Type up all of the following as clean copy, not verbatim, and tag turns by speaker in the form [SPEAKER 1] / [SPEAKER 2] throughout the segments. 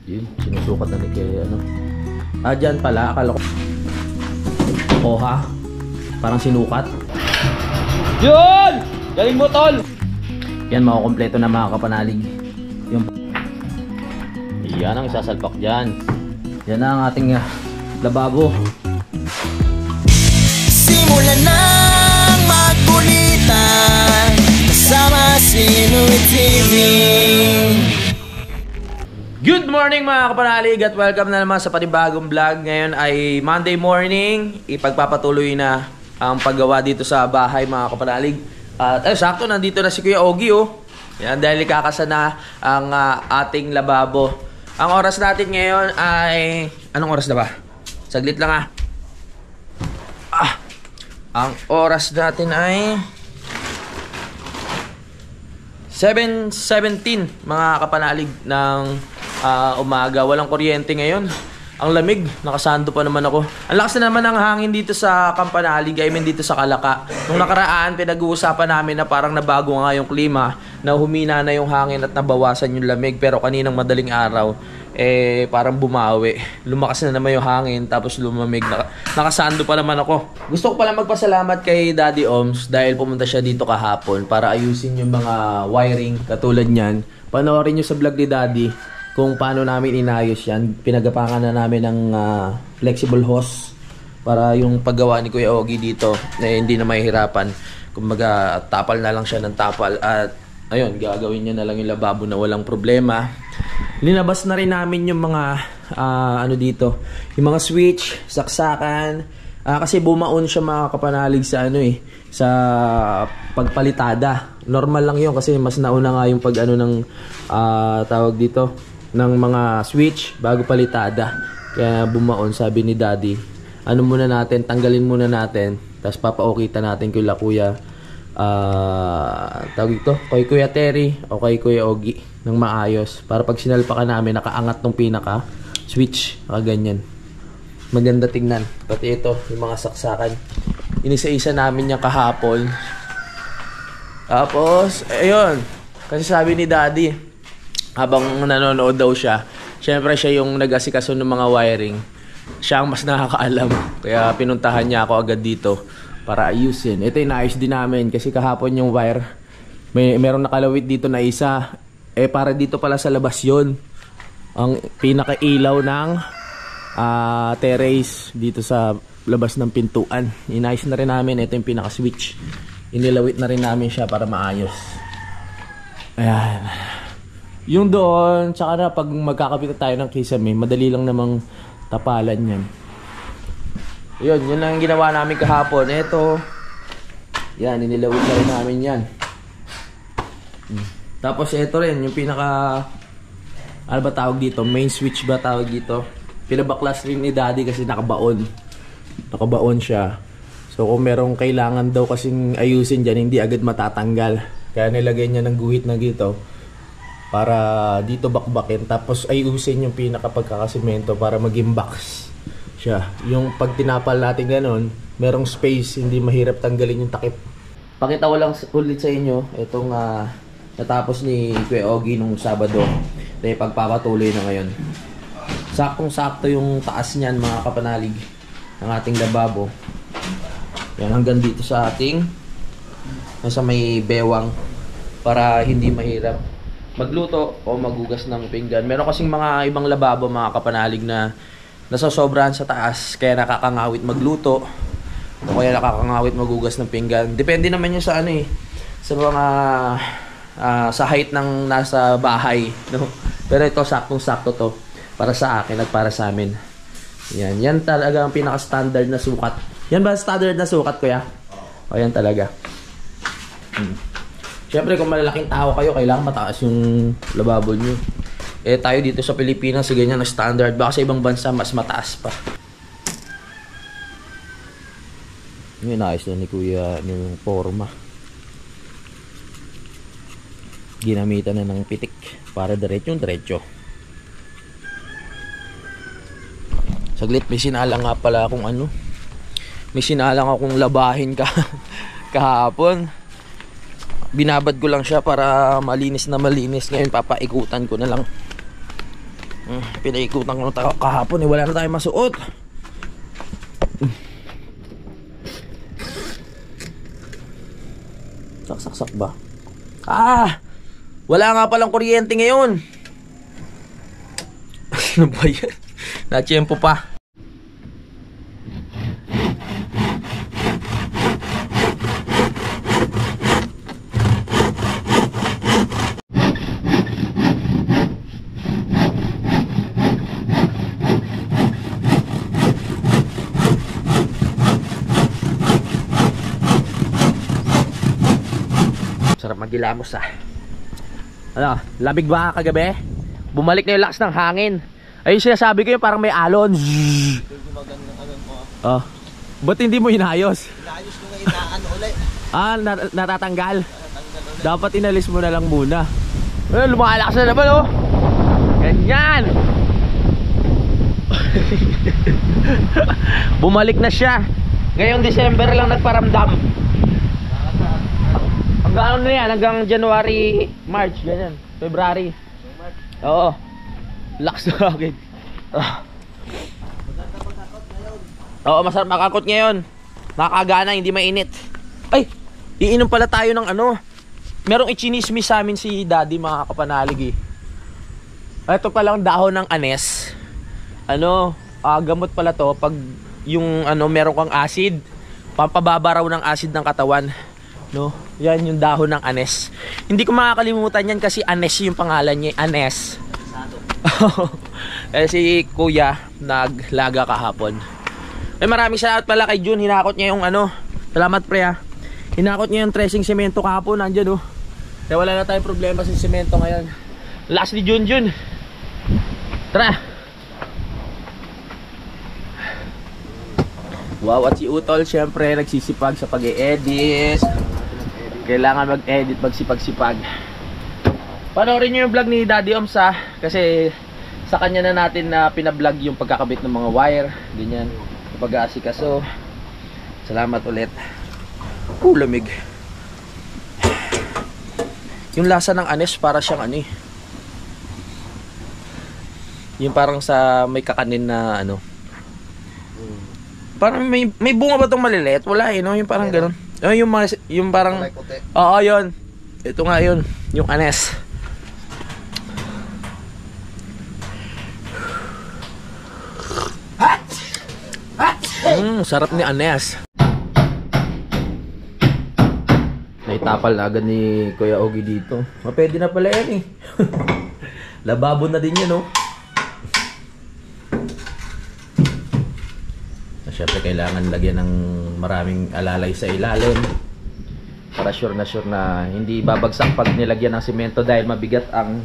[SPEAKER 1] Yun, sinusukat na ni kaya ano. Ah, dyan pala, akala ko. Oha. Parang sinukat. Yun! Galing mo, tol! Yan, makukompleto na mga kapanalig. Yung... Yan ang isasalpak dyan. Yan na ang ating lababo.
[SPEAKER 2] Simulan ng magkulitan kasama si Nuy TV.
[SPEAKER 1] Good morning mga kapanalig at welcome na naman sa panibagong vlog. Ngayon ay Monday morning. Ipagpapatuloy na ang paggawa dito sa bahay mga kapanalig. At sakto nandito na si Kuya Ogie Yan, dahil kakasa na ang ating lababo. Ang oras natin ngayon ay... Anong oras na ba? Saglit lang Ang oras natin ay 7:17 mga kapanalig ng umaga. Walang kuryente ngayon. Ang lamig. Nakasando pa naman ako. Ang lakas na naman ng hangin dito sa Kampanalig. I mean dito sa Kalaka. Nung nakaraan, pinag-uusapan namin na parang nabago nga yung klima. Na humina na yung hangin at nabawasan yung lamig. Pero kaninang madaling araw, parang bumawi. Lumakas na naman yung hangin. Tapos lumamig. Nakasando pa naman ako. Gusto ko pala magpasalamat kay Daddy Oms dahil pumunta siya dito kahapon para ayusin yung mga wiring katulad nyan. Panoorin nyo sa vlog ni Daddy kung paano namin inayos yan. Pinagapangan na namin ng flexible hose para yung paggawa ni Kuya Ogie dito hindi na mahihirapan. Kumbaga tapal na lang siya ng tapal at ayun, gagawin niya na lang yung lababo na walang problema. Linabas na rin namin yung mga dito, yung mga switch, saksakan, kasi bumaon siya mga kapanalig sa sa pagpalitada. Normal lang yun kasi mas nauna nga yung pag tawag dito ng mga switch bago palitada. Kaya bumaon, sabi ni Daddy, tanggalin muna natin, tapos papaokita natin kay Kuya tawag ito, kay Kuya Terry o kay Kuya Ogie ng maayos para pag sinalpakan namin nakaangat tong pinaka switch, ganyan. Maganda tingnan. Pati ito, yung mga saksakan, inisa-isa namin yung kahapon. Tapos ayun, kasi sabi ni Daddy habang nanonood daw siya, syempre siya yung nag-asikaso ng mga wiring, siya ang mas nakakaalam, kaya pinuntahan niya ako agad dito para ayusin. Ito yung naayos din namin kasi kahapon yung wire meron nakalawit dito na isa, para dito pala sa labas yon ang pinakailaw ng terrace dito sa labas ng pintuan. Inayos na rin namin. Ito yung pinaka switch, inilawit na rin namin siya para maayos. Ayan. Yung doon, tsaka na pag magkakapit tayo ng kisame, madali lang namang tapalan yan. Yun ang ginawa namin kahapon. Ito, yan, inilawit na rin namin yan. Tapos ito rin, yung pinaka, ano ba tawag dito? Main switch ba tawag dito? Pinabaklas rin ni Daddy kasi nakabaon. Nakabaon siya. So kung merong kailangan daw kasing ayusin dyan, hindi agad matatanggal. Kaya nilagay niya ng guhit na dito para dito bakbakin, tapos ayusin yung pinakapagkakasimento para maging box siya. Yung pag tinapal natin ganun, merong space, hindi mahirap tanggalin yung takip. Pakita ko lang ulit sa inyo itong natapos ni Kuya Ogie nung Sabado na pagpapatuloy na ngayon. Saktong-sakto yung taas niyan mga kapanalig ng ating lababo. Yan, hanggang dito sa ating nasa may bewang para hindi mahirap magluto o magugas ng pinggan. Meron kasing mga ibang lababo mga kapanalig na nasosobrahan sa taas kaya nakakangawit magluto o kaya nakakangawit magugas ng pinggan. Depende naman yun sa sa mga sa height ng nasa bahay, no? Pero ito saktong-sakto to para sa akin at para sa amin. Yan talaga ang pinaka-standard na sukat. Yan ba standard na sukat, Kuya? O yan talaga. Siyempre kung malalaking tao kayo, kailangan mataas yung lababo nyo. Tayo dito sa Pilipinas, ganyan na standard. Baka sa ibang bansa, mas mataas pa. Yung inayos na ni Kuya yung forma. Ginamitan na ng pitik para diretso. Saglit, may sinalang nga pala akong may sinalang akong labahin kahapon. Binabad ko lang siya para malinis na malinis. Ngayon papaikutan ko na lang. Pinaikutan ko na kahapon eh. Wala na tayong masuot. Saksak ba? Wala nga palang kuryente ngayon. Ano ba yan? Na-tiyempo pa. Sarap magilamos Ano, labig ba kagabi? Bumalik na yung lakas ng hangin. Ayun sinasabi ko yung parang may alon. Oh. Ba't hindi mo inayos?
[SPEAKER 2] Inayos ko nga inaano ulit.
[SPEAKER 1] Natatanggal. Dapat inalis mo na lang muna. Lumalakas na naman oh. Ganyan. Bumalik na siya. Ngayong December lang nagparamdam. Hanggang ano na yan? Hanggang January, March, ganyan. February. Oo. Lakas na agad. Oo, masarap makakot ngayon. Nakakagana, hindi mainit. Ay, iinom pala tayo ng ano. Merong ichinismis sa amin si Daddy, mga kapanalig eh. Ito palang dahon ng anes. Gamot pala to pag yung meron kang acid. Pampababa raw ng acid ng katawan. No? Yan yung dahon ng anes. Hindi ko makakalimutan yan kasi anes yung pangalan niya. Anes. Eh si Kuya naglaga kahapon. Maraming salamat pala kay Jun. Hinakot niya yung Salamat pre ha. Hinakot niya yung tracing semento kahapon. Nandyan Kaya wala na tayong problema sa semento ngayon. Last ni Jun. Tara. Wow, at si Utol syempre nagsisipag sa pag-e-edit. Kailangan mag-edit, magsipag-sipag. Panoorin nyo yung vlog ni Daddy Oms kasi sa kanya na natin na pinablog yung pagkakabit ng mga wire. Ganyan, pag-aasikaso. Salamat ulit. Lamig. Yung lasa ng anes para siyang yung parang sa may kakanin na parang may bunga ba itong maliliit? Wala yung parang ganun. Yung parang oo yun. Ito nga yun, yung anes. Sarap ni anes. Naitapal na agad ni Kuya Ogie dito. Pwede na pala yan eh. Lababo na din yun Siyempre kailangan lagyan ng maraming alalay sa ilalim para sure na hindi babagsak pag nilagyan ng semento dahil mabigat ang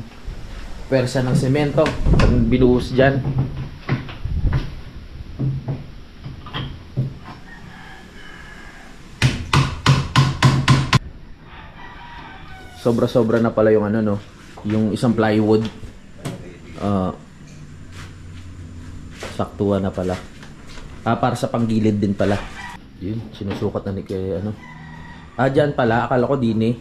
[SPEAKER 1] pwersa ng semento pag binuhos dyan. Sobra-sobra na pala yung yung isang plywood. Saktuhan na pala. Para sa panggilid din pala. Yun, sinusukat na ni kay dyan pala, akala ko din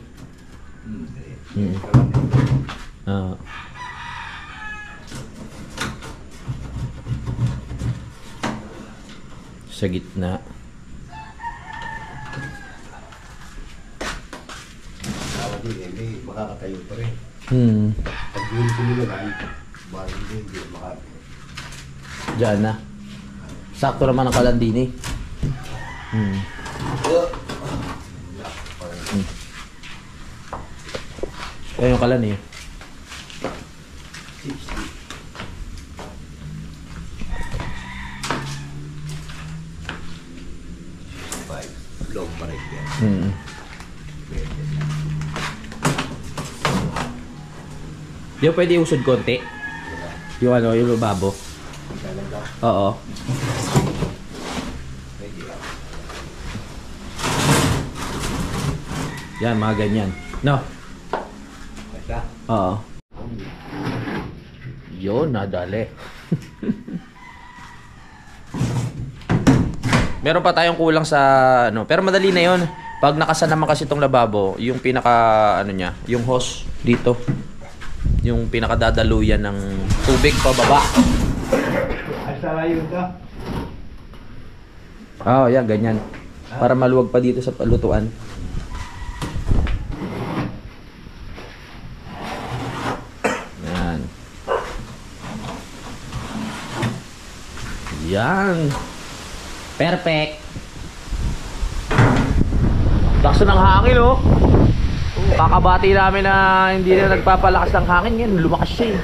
[SPEAKER 1] sa gitna.
[SPEAKER 2] Makakatayo pa rin. Pag yun nilagay, hindi makakatayo.
[SPEAKER 1] Diyan na. Sakto naman ang kalandini. Ayan yung kalan eh.
[SPEAKER 2] Long pa rin yan.
[SPEAKER 1] Di ba pwede usod konti? Yung yung lababo. Oo. Yan, mga ganyan. No? Oo. Yun, nadali. Meron pa tayong kulang sa pero madali na yun. Pag nakasa naman kasi itong lababo, yung pinaka niya, yung hose dito. yung pinakadadaluyan ng tubig pababa.
[SPEAKER 2] Asa yun ka?
[SPEAKER 1] Yan, ganyan. Para maluwag pa dito sa lutuan. Yan. Yan. Perfect. Lakas ng hangin, oh. Kakabati namin na hindi na nagpapalakas ng hangin yan. Lumakas siya eh.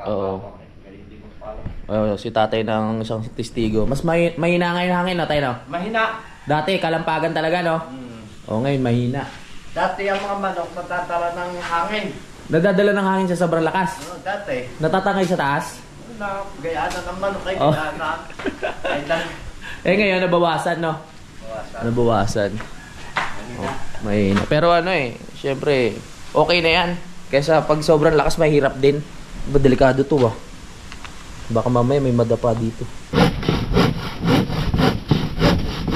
[SPEAKER 1] Oo. Si tatay ng isang testigo. Mas mahina ngayon hangin na tayo, no?
[SPEAKER 2] Mahina.
[SPEAKER 1] Dati kalampagan talaga, no? Oo, ngayon mahina.
[SPEAKER 2] Dati ang mga manok natatala ng hangin.
[SPEAKER 1] Nadadala ng hangin sa sobrang lakas.
[SPEAKER 2] Dati.
[SPEAKER 1] Natatangay sa taas.
[SPEAKER 2] Gayaan ng manok ay
[SPEAKER 1] Oh.
[SPEAKER 2] ginana.
[SPEAKER 1] Ngayon nabawasan, no? Nabawasan. Mahina. Pero syempre, okay na yan. Kaysa pag sobrang lakas, mahirap din. Delikado to, Baka mamaya may madapa dito.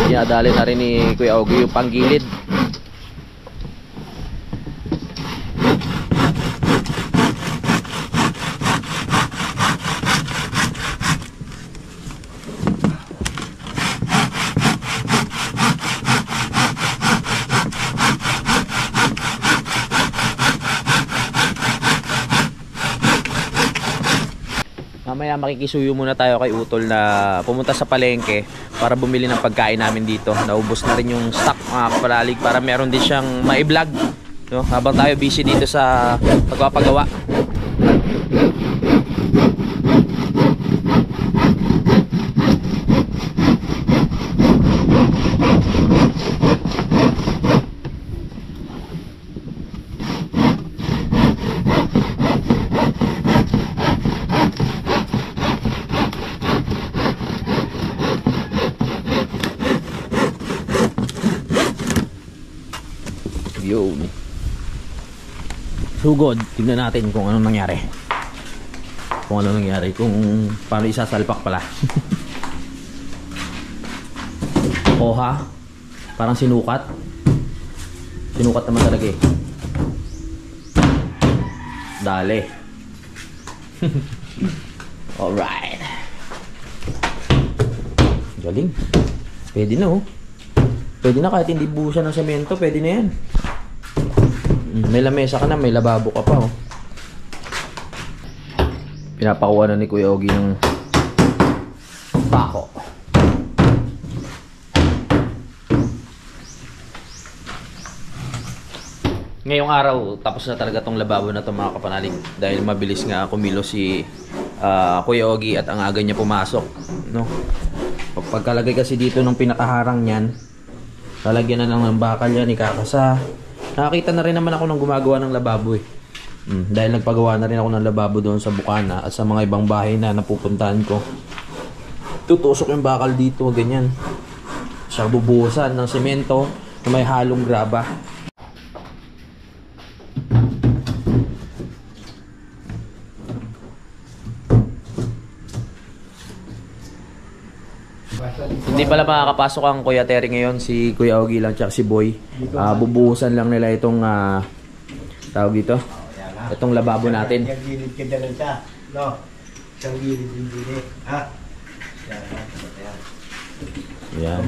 [SPEAKER 1] Dinadali na rin ni Kuya Ogie yung panggilid. Mamaya makikisuyo muna tayo kay Utol na pumunta sa palengke para bumili ng pagkain namin dito. Naubos na rin yung stock, mga kapalalig, para meron din siyang ma-vlog, no? Habang tayo busy dito sa pagpapagawa. Yun. Sugod, tignan natin kung anong nangyari. Kung paano isasalpak pala. Oha. Parang sinukat. Sinukat naman talaga eh. Dali. Alright. Galing. Pwede na, oh. Pwede na kahit hindi buhusan ng semento, pwede na yan. May lamesa ka na, may lababo ka pa, oh. Pinapakuha na ni Kuya Ogie ng pako. Ngayong araw, tapos na talaga tong lababo na to, mga kapanalig. Dahil mabilis nga kumilos si Kuya Ogie at ang aga niya pumasok, no? Pagkalagay kasi dito ng pinakaharang niyan, lalagyan na lang ng bakal yan, ikakasa. Nakakita na rin naman ako ng gumagawa ng lababo eh. Dahil nagpagawa na rin ako ng lababo doon sa Bukana at sa mga ibang bahay na napupuntahan ko. Tutusok yung bakal dito, ganyan. Siya bubuhusan ng semento na may halong graba. Hindi pala makakapasok ang Kuya Terry ngayon, si Kuya Ogie lang tsaka si Boy. Bubuhusan lang nila itong tawag dito. Itong lababo natin.
[SPEAKER 2] Yung gilid ka dyan siya. No? Isang gilid yung gilid. Ha?
[SPEAKER 1] Yan.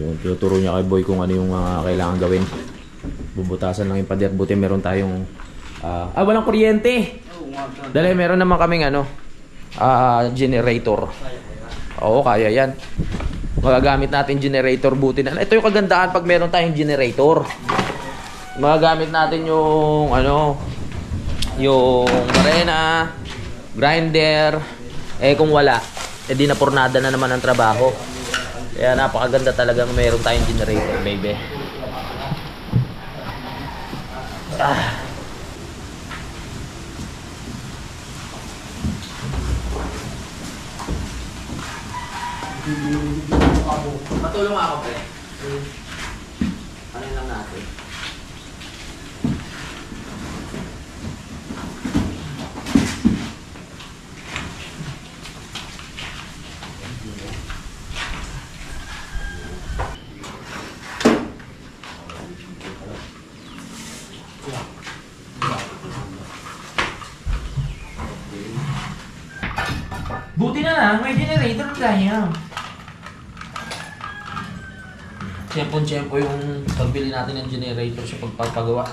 [SPEAKER 1] Yung tuturo niya kay Boy kung ano yung kailangan gawin. Bubutasan lang yung pader. Buti meron tayong walang kuryente. Dahil meron naman kaming generator. Oo, kaya yan. Magagamit natin generator, buti na. Ito yung kagandahan pag meron tayong generator. Magagamit natin yung yung marena, grinder. Kung wala, di na pornada na naman ang trabaho. Kaya napakaganda talagang meron tayong generator, baby. Patulong ako, pre. Ano lang natin? Buti na lang, may generator na kaya. Tiyempo yung pagbili natin ng generator sa pagpapagawa.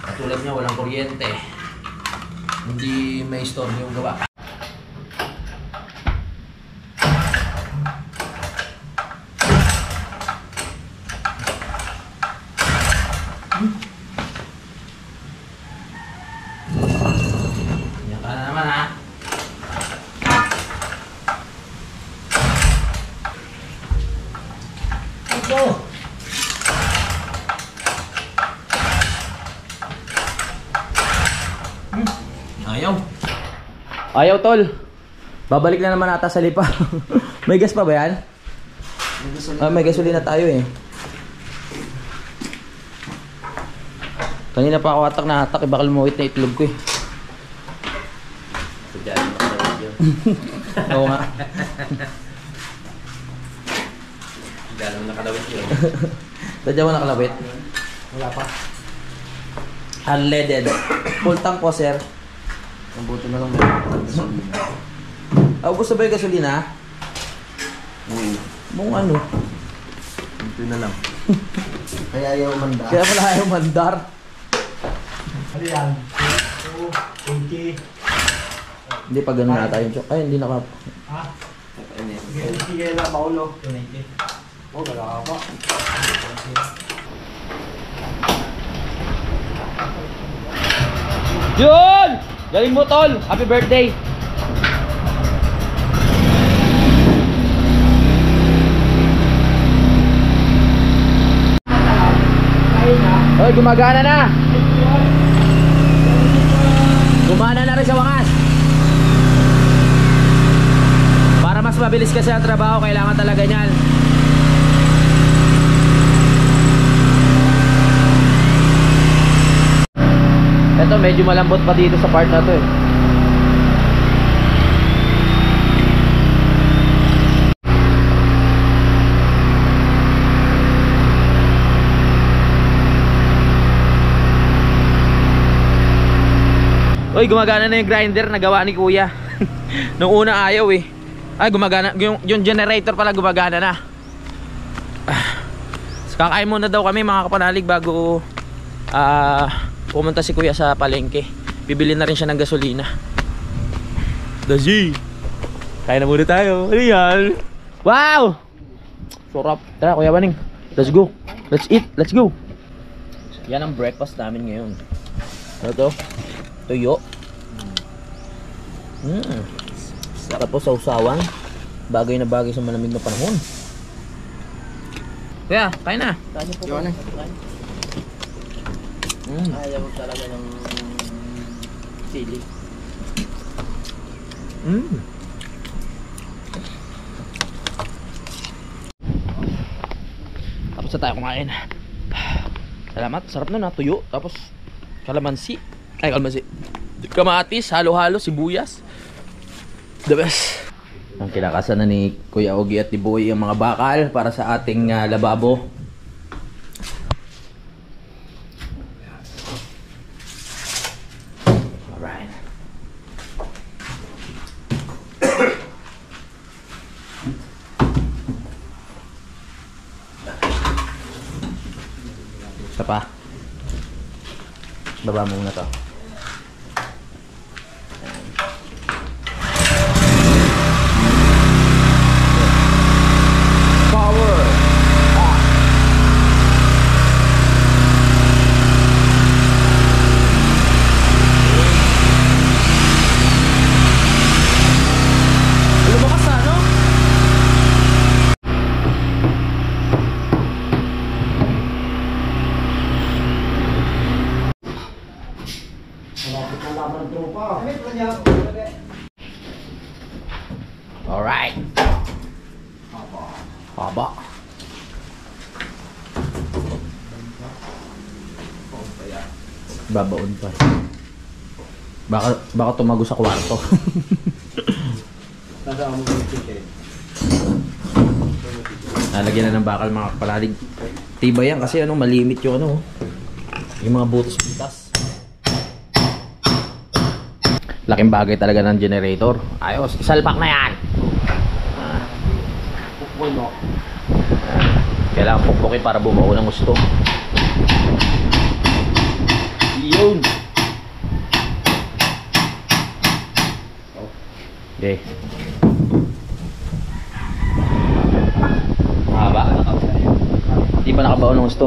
[SPEAKER 1] Katulad niya, walang kuryente. Hindi may store yung gawa. Yan ka na naman ha. Ito. Ayaw tol. Babalik na naman ata sa lipa. May gas pa ba yan? May gasolina tayo eh. Kanina pa ako hatak na hatak, baka lumuwit na itlog ko eh. Oo nga.
[SPEAKER 2] Dala mo nakalawit yun.
[SPEAKER 1] Sadya mo nakalawit?
[SPEAKER 2] Wala pa.
[SPEAKER 1] Unleaded. Full tank po sir.
[SPEAKER 2] Ang buto na lang meron.
[SPEAKER 1] Ubus na ba yung gasolina? Mong ano?
[SPEAKER 2] Ito na lang. Kaya ayaw mandar.
[SPEAKER 1] Kaya pala ayaw mandar.
[SPEAKER 2] Ano yan? 20.
[SPEAKER 1] Hindi pa ganun ata yung chok. Ay, hindi naka...
[SPEAKER 2] Ha? Hindi kaya na paulo. 290. Oh, wala ka pa.
[SPEAKER 1] Yun! Galing mo tol! Happy birthday! Hoy, gumagana na! Gumana na rin sa wakas! Para mas mabilis kasi ang trabaho, kailangan talaga niyan. Ito medyo malambot pa dito sa part na to eh. Uy, gumagana na yung grinder na gawa ni kuya. Nung una ayaw eh. Ay, gumagana. Yung generator pala gumagana na. Kakain muna daw kami mga kapanalig bago pumunta si kuya sa palengke. Bibili na rin siya ng gasolina. Dazi! Kain na muna tayo. Ano yan? Wow! Sarap. Tara kuya Baning. Let's go. Let's eat. Let's go. Yan ang breakfast namin ngayon. Ano to? Tuyo. Tapos sausawan. Bagay na bagay sa malamig na panahon. Kuya, kain na.
[SPEAKER 2] Kain po. Yun na. Ayaw mo talaga ng sili. Tapos na tayo kumain.
[SPEAKER 1] Salamat, sarap nun ha, tuyo. Tapos kalamansi. Ay, kalamansi. Kamatis, halo-halo, sibuyas. The best. Ang kinakasan na ni Kuya Ogie at ni Boy ang mga bakal para sa ating lababo. Alright. Isa pa. Baba mo muna to. Alright. Haba. Babaon pa. Baka tumago sa kwarto. Nalagyan na ng bakal mga kapalalig. Tiba yan kasi malimit yung yung mga butas-butas. Laking bagay talaga ng generator. Ayos, isalpak na yan. Pukpul mo. Kailangan pukpukin para bumuo ng gusto. Yun. Okay. Mahaba? Hindi pa nakabaon ng gusto.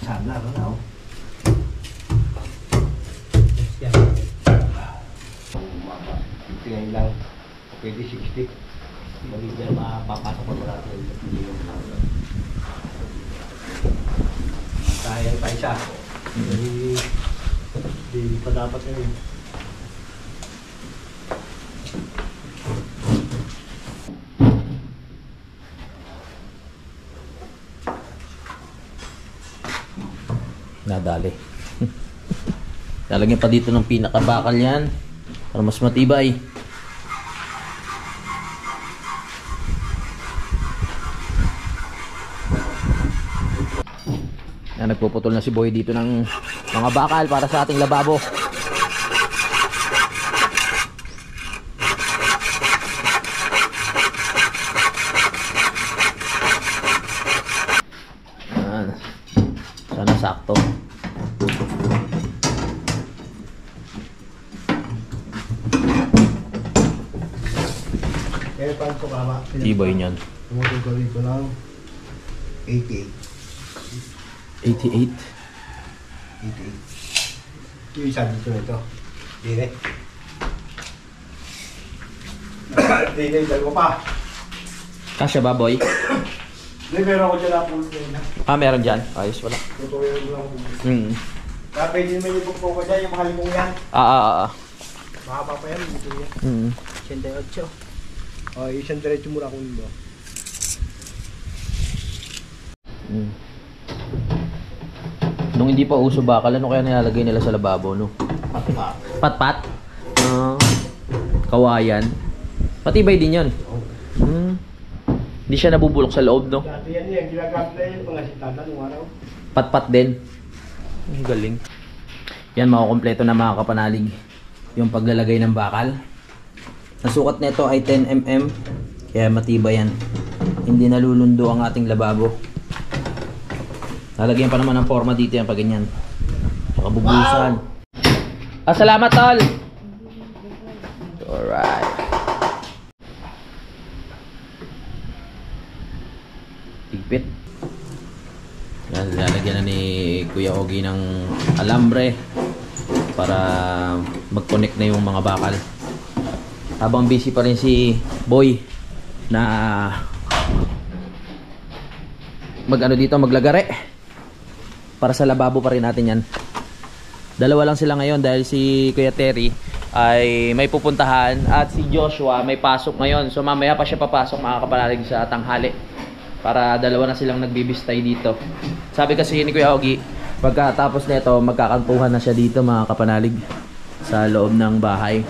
[SPEAKER 2] Sana ako na. Tingnan lang. Pwede 60. Mali dyan mapapasok pa wala natin. Kaya pa isa. Hindi pa dapat yun.
[SPEAKER 1] Nadali. Lalagyan pa dito ng pinakabakal yan para mas matibay. Nagpuputol na si Boy dito ng mga bakal para sa ating lababo. Sana sakto.
[SPEAKER 2] Kaya paano ko kama?
[SPEAKER 1] Tibay niyan.
[SPEAKER 2] Tumutong ko dito ng 88.
[SPEAKER 1] 88.
[SPEAKER 2] 88. Yung isa dito nito. Dire. Dire, dalawa pa.
[SPEAKER 1] Kasya ba, Boy?
[SPEAKER 2] Hindi, meron ako dyan na full plane.
[SPEAKER 1] Ah, meron dyan. Ayos, wala.
[SPEAKER 2] Tutuloy mo lang. Kaya pwede naman yung bukpo ko dyan, yung makalimong yan. Mahaba pa yan, dito yan. 88. O, isang diretso muna akong dito.
[SPEAKER 1] Nung hindi pa uso bakal, ano kaya nilalagay nila sa lababo, no?
[SPEAKER 2] Patpat.
[SPEAKER 1] Patpat? Kawayan. Matibay din yun. Hindi siya nabubulok sa loob, no?
[SPEAKER 2] Dati yan, ginagamit na yung mga sitata nung araw.
[SPEAKER 1] Patpat din. Ang galing. Yan, makukompleto na mga kapanalig. Yung paglalagay ng bakal. Nasukat nito ay 10mm. Kaya matibay yan. Hindi nalulundo ang ating lababo. Lalagyan pa naman ng forma dito yan pag ganyan. Makabubusan. Wow! Salamat, tol! Alright. Tigpit. Yan, lalagyan na ni Kuya Ogie ng alambre para mag-connect na yung mga bakal. Habang busy pa rin si Boy na mag-ano dito, maglagare. Para sa lababo pa rin natin yan. Dalawa lang sila ngayon dahil si Kuya Terry ay may pupuntahan at si Joshua may pasok ngayon. So mamaya pa siya papasok mga kapanalig sa tanghali. Para dalawa na silang nagbibistay dito. Sabi kasi ni Kuya Ogie, pagkatapos nito magkakantuhan na siya dito mga kapanalig sa loob ng bahay.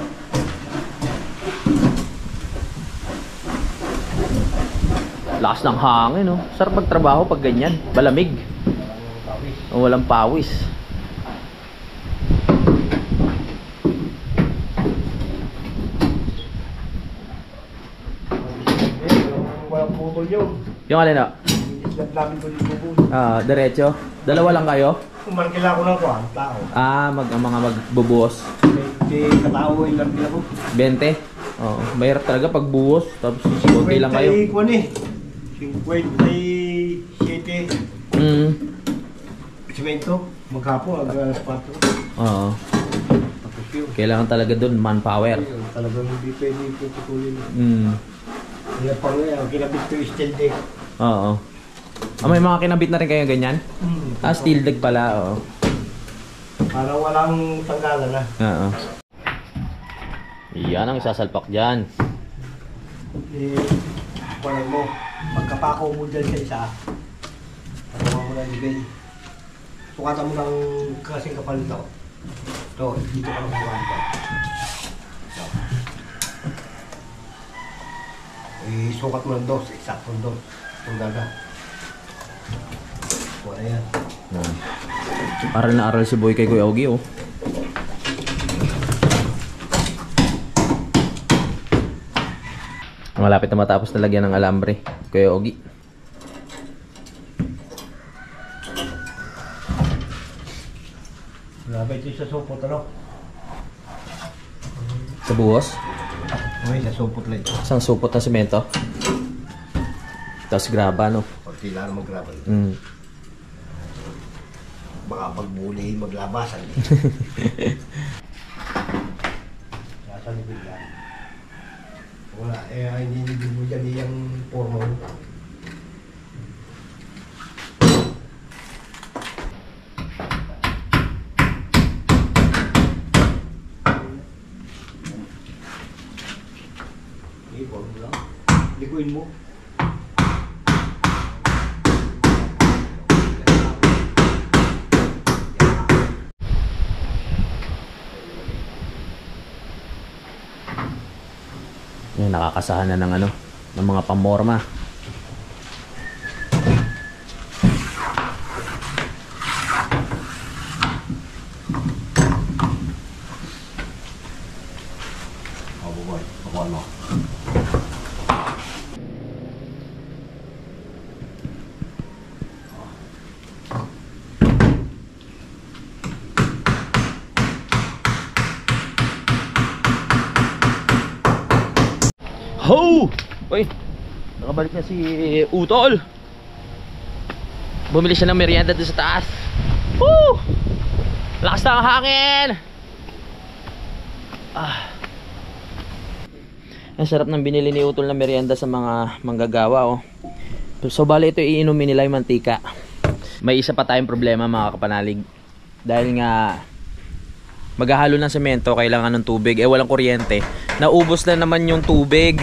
[SPEAKER 1] Lakas ng hangin, no? Sarap magtrabaho pag ganyan. Malamig. O walang pawis.
[SPEAKER 2] Walang putol yun.
[SPEAKER 1] Yung alin na?
[SPEAKER 2] Islat namin ko dito po.
[SPEAKER 1] Diretso. Dalawa lang kayo?
[SPEAKER 2] Kumarkila ko ng kuwan, tao.
[SPEAKER 1] Mga magbubuhos.
[SPEAKER 2] May katao yung larkila ko.
[SPEAKER 1] 20? Oo. Mahirap talaga pag buhos. Tapos konti lang kayo.
[SPEAKER 2] 57. Semento. Maghapon, alas 4.
[SPEAKER 1] Oo.
[SPEAKER 2] Tapos yun.
[SPEAKER 1] Kailangan talaga dun manpower.
[SPEAKER 2] Talagang hindi pwede putukulin. Kaya pa nga, kinabit ko yung steel deck.
[SPEAKER 1] Oo. May mga kinabit na rin kayo ganyan? Steel deck pala, oo.
[SPEAKER 2] Parang walang tanggalan na.
[SPEAKER 1] Oo. Yan ang isasalpak dyan.
[SPEAKER 2] Kuwanan mo, pagkapako mo dyan sa isa, pagawa mo na nibay. Sukatan mo ng kasing kapal ito. Ito, dito ka lang sukatan ito. Sukat mo ng dos, eksaktong dos. Itong daga. Kuha na yan.
[SPEAKER 1] Aral na aral si Boy kay Kuya Ogie, oh. Malapit na matapos na lagyan ng alambre, Kuya Ogie.
[SPEAKER 2] Malapit yung sa supot, ano?
[SPEAKER 1] Sa buhos?
[SPEAKER 2] Okay, sa supot lang ito.
[SPEAKER 1] Isang supot na semento. Tapos graba, no?
[SPEAKER 2] Pag kailangan mag-gravel. Baka pagbuli, maglabasan. Sasanibig lang. Wala, hindi mo dyan yung forma. Likuin mo.
[SPEAKER 1] Yan, nakakasahan na ng ano, ng mga pamorma. Ho! Uy, nakabalik na si Utol. Bumili siya ng merienda doon sa taas. Woo! Lakas na ang hangin. Ang sarap ng binili ni Utol na merienda sa mga manggagawa, oh. So bali ito iinumin nila yung mantika. May isa pa tayong problema, mga kapanalig. Dahil nga maghahalo ng semento, kailangan ng tubig, walang kuryente. Naubos na naman yung tubig.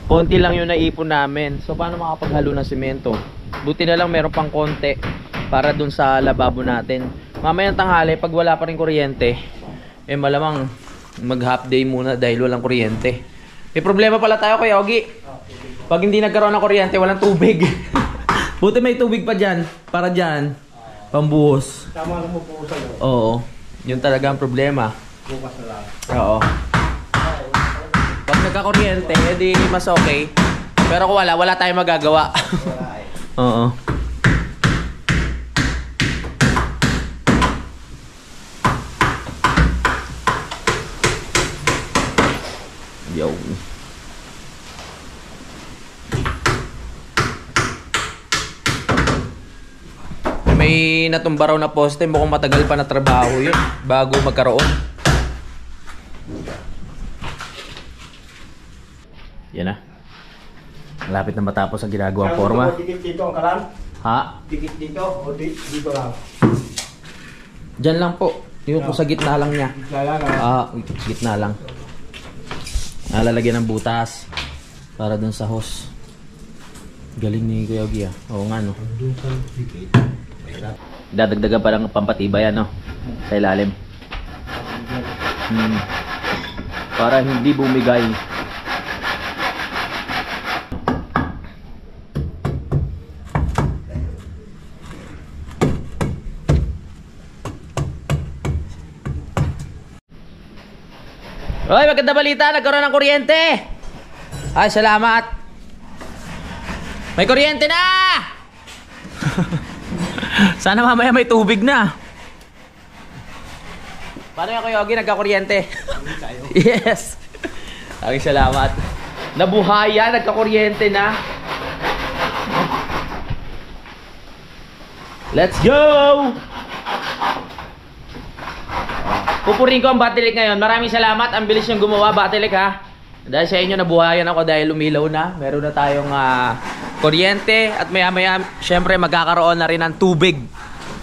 [SPEAKER 1] Konti lang yung naipon namin. So paano makapaghalo ng semento? Buti na lang meron pang konti para dun sa lababo natin. Mamayang tanghali, pag wala pa rin kuryente, malamang mag half day muna dahil walang kuryente. May problema pala tayo, Kuya Ogie. Pag hindi nagkaroon ng kuryente, walang tubig. Buti may tubig pa dyan. Para dyan, pambuhos.
[SPEAKER 2] Tama lang mo po sa loob.
[SPEAKER 1] Oo. Yun talaga ang problema.
[SPEAKER 2] Bukas na lang.
[SPEAKER 1] Oo. Pag nagka-kuryente, edi mas okay. Pero kung wala tayong magagawa. Oo. Yo. May natumba raw na poste, mukhang matagal pa na trabaho yun bago magkaroon. Yan na. Malapit na matapos ang ginagawang forma.
[SPEAKER 2] Dikit dito ang kalan?
[SPEAKER 1] Ha?
[SPEAKER 2] Dikit dito o dito lang?
[SPEAKER 1] Diyan lang po. Yung po sa gitna lang niya.
[SPEAKER 2] Gitna lang
[SPEAKER 1] Gitna lang. Nalalagyan ng butas para dun sa hose. Galing ni Kuya Ogie, ah. Oo nga, no. Dadagdagan pa lang pampatibay, ano, sa ilalim. Para hindi bumigay. Oy, maganda balita, nagkaroon ng kuryente. Ay, salamat. May kuryente na! Sana mamaya may tubig na. Paano yung Kuya Ogie, nagka-kuryente? Yes. Maraming salamat. Nabuhaya, nagka-kuryente na. Let's go! Pupurin ko ang Batilik ngayon. Maraming salamat. Ang bilis yung gumawa, Batilik, ha. Dahil sa inyo, nabuhayan ako dahil lumilaw na. Meron na tayong kuryente. At maya-maya, syempre, magkakaroon na rin ng tubig.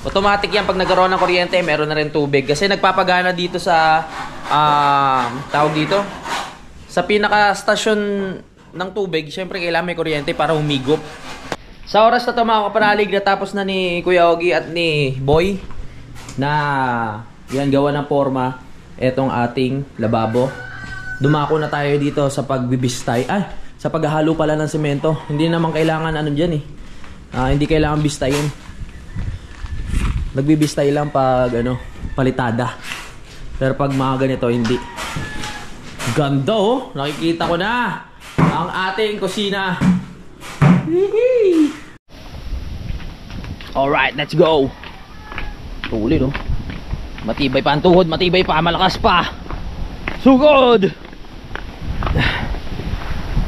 [SPEAKER 1] Automatic yan. Pag nagkaroon ng kuryente, meron na rin tubig. Kasi nagpapagana dito sa, tawag dito, sa pinaka-stasyon ng tubig, syempre, kailangan may kuryente para humigop. Sa oras na ito, mga kapanalig, natapos na ni Kuya Ogie at ni Boy na yan, gawa ng forma etong ating lababo. Dumako na tayo dito sa pagbibistay. Sa paghahalo pala ng semento. Hindi naman kailangan ano dyan eh. Hindi kailangan bistayin. nagbibistay lang pag ano, palitada. Pero pag mga ganito, hindi. Ganda oh! Nakikita ko na ang ating kusina. Alright, let's go! Tuloy no? Matibay pa ang tuhod, matibay pa, malakas pa! Sugod!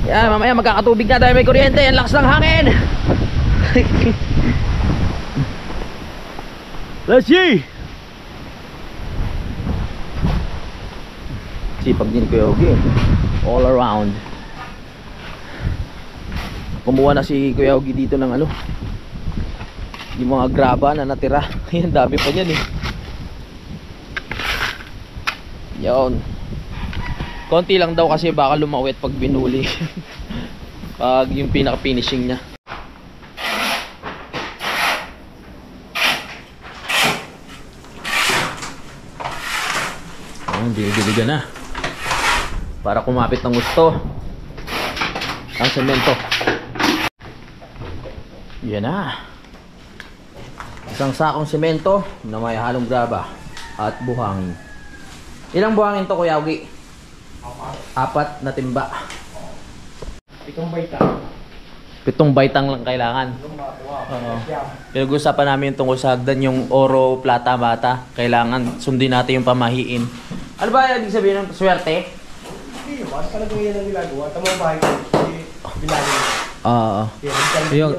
[SPEAKER 1] Yan, mamaya magkakatubig na tayo, may kuryente, ang lakas ng hangin! Let's see! Sipag din Kuya Ogie. All around. Kumuha na si Kuya Ogie dito ng ano, yung mga graba na natira. Ayan, dami pa yan eh. Yan. Konti lang daw kasi baka lumawet pag binuli. Pag yung pinaka finishing nya. Ayan, dinidigan na para kumapit ng gusto ang semento. Yan na, isang sakong semento na may halong graba at buhangin. Ilang buhangin to Kuya Ogie? 4 na timba.
[SPEAKER 2] 7 baitang.
[SPEAKER 1] 7 baitang lang kailangan. Oo. Pinag-usapan namin tungkol sa hagdan, yung oro, plata, bata. Kailangan sundin natin yung pamahiin. Ano ba ibig sabihin ng swerte?
[SPEAKER 2] Hindi naman, talagang yan ang ginagawa. Tamang bahay ko, bilangin.
[SPEAKER 1] Oo.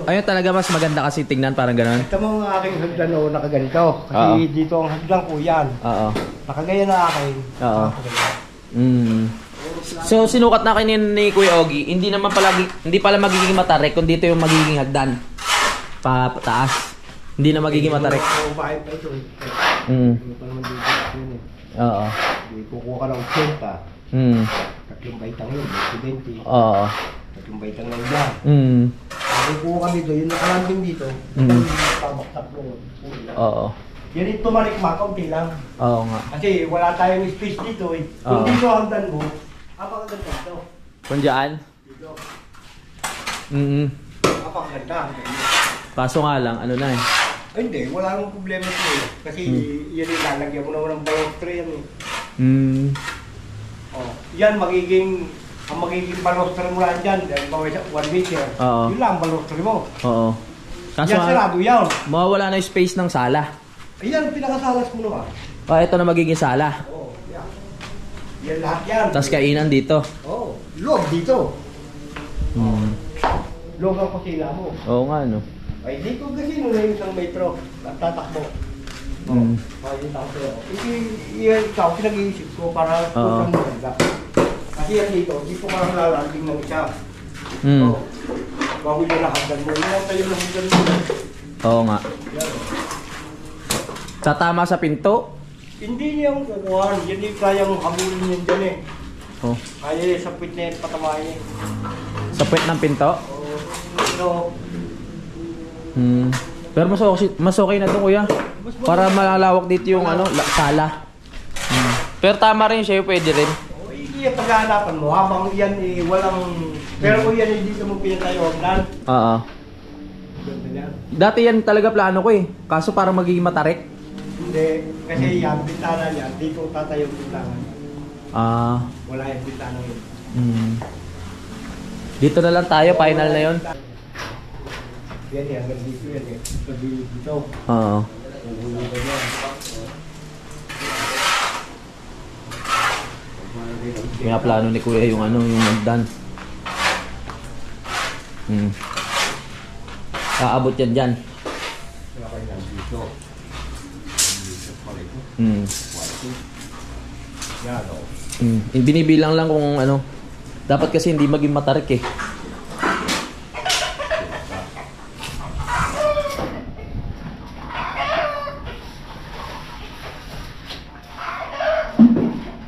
[SPEAKER 1] Ayun talaga mas maganda kasi tingnan, parang gano'n.
[SPEAKER 2] Tamang aking hagdan o nakaganito. Kasi dito ang hagdan ko yan.
[SPEAKER 1] Oo.
[SPEAKER 2] Nakagaya na akin.
[SPEAKER 1] Oo. So sinukat na kayo ni Kuya Ogie, hindi naman hindi pala magiging matarik kung dito yung magiging hagdan. Pataas. Hindi na magiging matarik.
[SPEAKER 2] Oo, bahay pa ito. Hindi pa naman dito yun eh.
[SPEAKER 1] Oo.
[SPEAKER 2] Kukuha ka ng 80. 3 baitang yun, 20.
[SPEAKER 1] Oo.
[SPEAKER 2] 3 baitang lang yan. Kukuha ka dito, yung nakalanding dito. Tabak-tak doon.
[SPEAKER 1] Oo.
[SPEAKER 2] Yan ito malikma, kaunti lang.
[SPEAKER 1] Oo nga.
[SPEAKER 2] Kasi wala tayong space dito eh. Kung dito hagdan mo, apakaganda ito.
[SPEAKER 1] Kung dyan?
[SPEAKER 2] Dito. Apakaganda.
[SPEAKER 1] Kaso nga lang, ano na eh.
[SPEAKER 2] Ay, hindi, wala nang problema ito eh. Kasi yan yung lalagyan mo naman ng balostre yan eh. Oh, yan ang magiging balostre mo lang dyan, bawal sa 1 meter. Yun lang ang balostre mo.
[SPEAKER 1] Oo. Kaso
[SPEAKER 2] yan sarado yan.
[SPEAKER 1] mawawala na yung space ng sala.
[SPEAKER 2] Ayan, pinakasalas mo naman.
[SPEAKER 1] Ito na magiging sala.
[SPEAKER 2] Oo, yan. Yan lahat yan.
[SPEAKER 1] Tapos kainan dito.
[SPEAKER 2] Oo, loob dito. Loob ang kusina mo.
[SPEAKER 1] Oo nga no.
[SPEAKER 2] Ay, dito kasi nung isang metro, tatakbo. Yung takbo. Ikaw, pinag-iisip ko para kung maganda. Kasi yan dito, di po parang lalanding ng isa. Bago yung nakagdan mo, yun ang tayo ng hagdan mo.
[SPEAKER 1] Oo nga.
[SPEAKER 2] Yan.
[SPEAKER 1] Tatama sa pinto?
[SPEAKER 2] Hindi niya yung kukuhan. Yan yung kayang hamulin yan dyan eh.
[SPEAKER 1] Oh.
[SPEAKER 2] Kaya yung sa pit na yan, patamahin eh.
[SPEAKER 1] Sa puwet ng pinto?
[SPEAKER 2] Oo.
[SPEAKER 1] Pero mas okay na ito Kuya. Para malalawak dito yung ano, sala. Pero tama rin siya, pwede rin.
[SPEAKER 2] Hindi yung paghahanapan mo habang yan eh walang... Pero kung yan hindi mo pinatayo hagdan.
[SPEAKER 1] Oo. Dati yan talaga plano ko eh. Kaso parang magiging matarik.
[SPEAKER 2] Hindi. Kasi yan, bintana niya. Dito tatayo yung bintana. Wala yung bintana yun.
[SPEAKER 1] Dito na lang tayo, final na yun.
[SPEAKER 2] Yan yan, hanggang dito yan eh. Sabi dito.
[SPEAKER 1] Oo.
[SPEAKER 2] Uhulog ka yan.
[SPEAKER 1] Kaya plano ni Kuya yung ano, yung magdan. Aabot yan dyan.
[SPEAKER 2] Wala kayo yan dito. Dito pala ito. Yan o.
[SPEAKER 1] Binibilang lang kung ano. Dapat kasi hindi maging matarik eh.